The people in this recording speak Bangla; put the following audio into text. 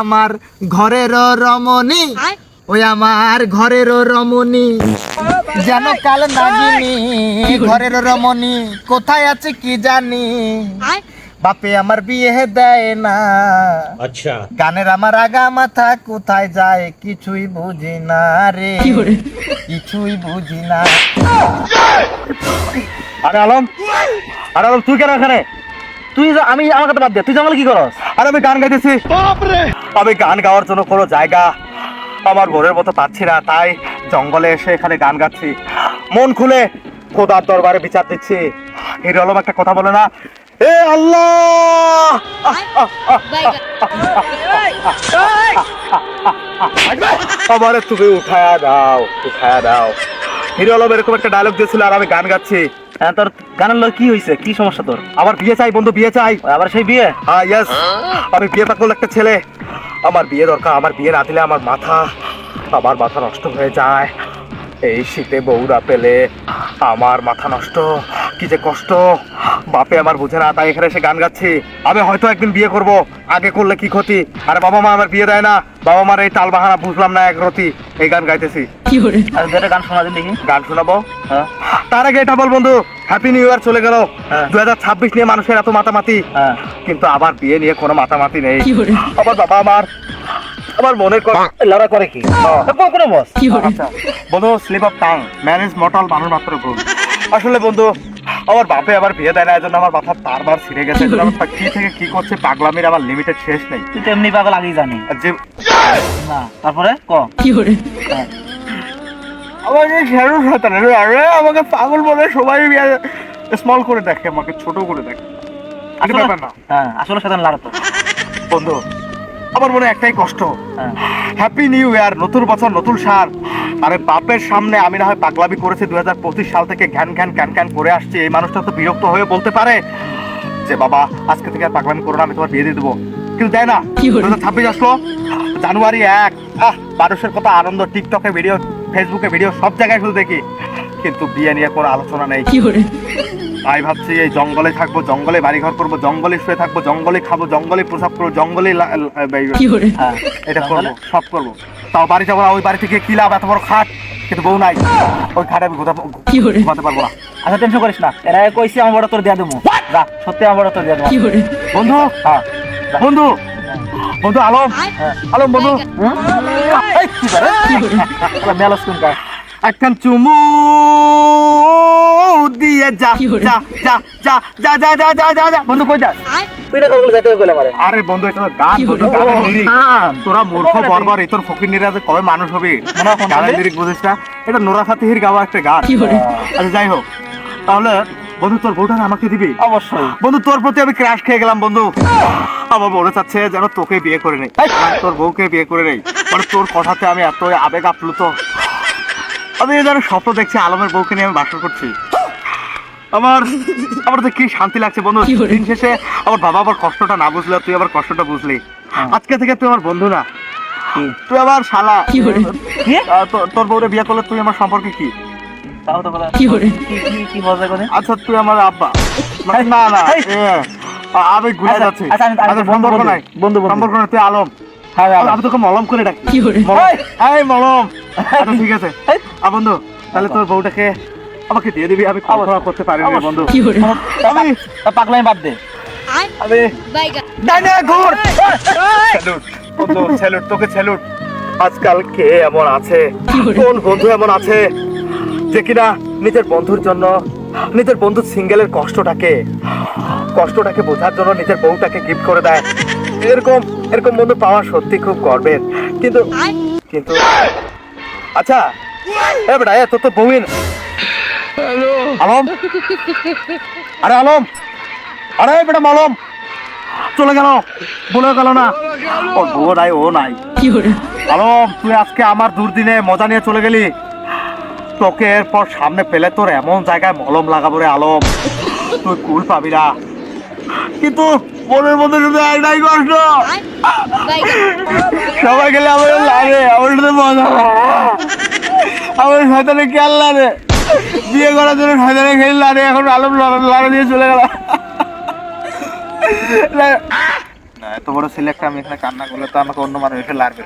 আমার ঘরের রমণী, ওই আমার ঘরের রমণী যেন কাল নাগিনী, ঘরের রমণী কোথায় আছে কি জানি, বাপে আমার বিয়ে দেয় না। আচ্ছা, গানের আমার আগা মাথা কোথায় যায় কিছুই বুঝি না রে, কিছুই বুঝি না। আরে আলম, আরে আলম তুই কেন এখানে? তুই আমি আমার কথা বাদ দে, তুই জঙ্গলে কি করস? আরে আমি গান গাইতেছি। আমি গান গাওয়ার জন্য কোনো জায়গা আমার মনের মতো পাচ্ছি না, তাই জঙ্গলে এসে এখানে গান গাচ্ছি। মন খুলে খোদার দরবারে বিচার দিচ্ছি। হিরো আলম একটা কথা বলে না, এ আল্লাহ আমারে তুমি উঠায়া দাও, উঠায়া দাও। হিরো আলম এরকম একটা ডায়লগ দিয়েছিল আর আমি গান গাচ্ছি। তোর গানের লোক কি হয়েছে? কি সমস্যা তোর? আমার বিয়ে চাই বন্ধু, বিয়ে চাই। আবার সেই বিয়ে? হ্যাঁ ইয়েস, আমি বিয়ে পাগল একটা ছেলে, আমার বিয়ে দরকার। আমার বিয়ে না দিলে আমার মাথা নষ্ট হয়ে যায়। এই শীতে বউরা পেলে আমার মাথা নষ্ট, কি যে কষ্ট। বাপে আমার বুঝে না, তাই এখানে এসে গান গাচ্ছি। আমি হয়তো একদিন বিয়ে করব, আগে করলে কি ক্ষতি? আরে বাবা মা আমার বিয়ে দেয় না, বাবা মার এই টাল বাহানা বুঝলাম না এক রতি, এই গান গাইতেছি। গান শোনা দিন দেখি। গান শোনাবো? তার আগে এটা বল বন্ধু, হ্যাপি নিউ ইয়ার চলে গেল। 2026 নিয়ে মানুষের এত মাতামাতি, কিন্তু আবার বিয়ে নিয়ে কোনো মাতামাতি নেই। আবার বাবা আমার মনের লড়া করে কি কোনো বস বন্ধু, slip of tongue, manage mortal, মানুষ মাত্র ভুল। আসলে বন্ধু আমার বাপে আবার বিয়ে দেয় না, এই জন্য আমার মাথা বারবার ছিঁড়ে গেছে। কি থেকে কি করছে পাগলামির আমার লিমিটেড শেষ নেই। তুই তো এমনি পাগল আগেই জানি যে না। তারপরে আমাকে পাগল বলে সবাই স্মল করে দেখে, আমাকে ছোট করে দেখে। আসলে সাধারণ লাগাতো বন্ধু, আমার মনে একটাই কষ্ট, হ্যাপি নিউ ইয়ার, নতুন বছর নতুন সাল। আরে বাপের সামনে আমি না হয় পাগলামি করেছি 2025 সাল থেকে ঘ্যান ঘ্যান ক্যান ক্যান করে আসছি। এই মানুষটা তো বিরক্ত হয়ে বলতে পারে যে বাবা আজকে থেকে আর পাগলামি করো না, আমি তোমার বিয়ে দিয়ে দেবো, কিন্তু দেয় না। 2026 আসলো, জানুয়ারি 1, মানুষের কত আনন্দ, টিকটকে ভিডিও, ফেসবুকে ভিডিও, সব জায়গায় শুধু দেখি, কিন্তু বিয়ে নিয়ে কোনো আলোচনা নেই। তাই ভাবছি এই জঙ্গলে থাকবো, জঙ্গলে বাড়িঘর করবো, জঙ্গলে শুয়ে থাকবো, জঙ্গলে খাবো, জঙ্গলে প্রসাব করবো, জঙ্গলে এটা করবো, সব করবো। তাও বাড়ি যাবো না, ওই বাড়ি থেকে কি লাভ? এত বড় খাট, কিন্তু বউ নাই, ওই খাটে আমি ঘুমাতে পারবো না। আচ্ছা টেনশন করিস না, এরা কইছি আমার বড় তোর দিয়ে দেবো, যা সত্যি আমার বড় তোর দিয়ে দেবো বন্ধু। বন্ধু বন্ধু আলম, আলম বন্ধু মেলাস কোনটা একখান চুমু দিয়ে যা যা যা যা যা যা যা যা যা যা বন্ধু কই যাস? আরে বন্ধু এটা গান, তোরা মূর্খ বর্বর, এই তোর ফকিরনিরা যে কবে মানুষ হবে, গানের লিরিক বুঝিস না? এটা নোরা ফাতেহির গাওয়া একটা গান। আচ্ছা যাই হোক, তাহলে বন্ধু তোর বউটা আমাকে দিবি? অবশ্যই বন্ধু, তোর প্রতি আমি ক্রাশ খেয়ে গেলাম বন্ধু। আমার মনে চাচ্ছে যেন তোকে বিয়ে করে নেই, তোর বউকে বিয়ে করে নেই। মানে তোর কথাতে আমি এত আবেগ আপ্লুত, আমি যেন স্বপ্ন দেখছি আলমের বউকে নিয়ে আমি বাসর করছি। আমার তো কি শান্তি লাগছে বন্ধু। দিন শেষে আমার বাবা আবার কষ্টটা না বুঝলে, তুই আবার কষ্টটা বুঝলি। আজকে থেকে তুই আমার বন্ধু না, তুই আমার শালা। তোর বউরে বিয়ে করলে তুই আমার সম্পর্কে কি? আচ্ছা তুই আমার আব্বা? না না, আমি ঘুরে যাচ্ছি, সম্পর্ক নাই, সম্পর্ক নাই, তুই আলম। আমি তোকে মলম করে ডাকি, মলম। আচ্ছা ঠিক আছে বন্ধু, তাহলে তোর বউটাকে আমাকে দিয়ে দিবি। আমি কল্পনা করতে পারি না বন্ধু, আমি পাগলামি বাদ দে। আমি স্যালুট তোকে, স্যালুট। আজকাল কে এমন আছে, কোন বন্ধু এমন আছে যে কিনা নিজের বন্ধুর জন্য, নিজের বন্ধু সিঙ্গেলের কষ্টটাকে বোঝার জন্য নিজের বউটাকে গিফট করে দেয়। এরকম বন্ধু পাওয়া সত্যি খুব গর্বের। কিন্তু আচ্ছা বেটা, তোর তো বউই আলম। আরে আলম, আরে বেটা মলম চলে গেল, বলে গেল না ওর বউ নাই, ও নাই। আলম তুই আজকে আমার দুর্দিনে মজা নিয়ে চলে গেলি, তোকে এরপর সামনে পেলে তোর এমন জায়গায় মলম লাগাবো রে আলম, তুই কুল পাবি না। কিন্তু মনের মধ্যে শুধু একটাই কষ্ট, সবাই গেলে আমার লাগে, আমার সাথে মজা আমার শয়তানে খেয়াল লাগে, বিয়ে করার জন্য শয়তানে খেয়াল লাগে, এখন আলম লড়া দিয়ে চলে গেল। না এত বড় ছেলে একটা, আমি এখানে কান্না করলে তো আমাকে অন্য মানুষ এসে লাগবে।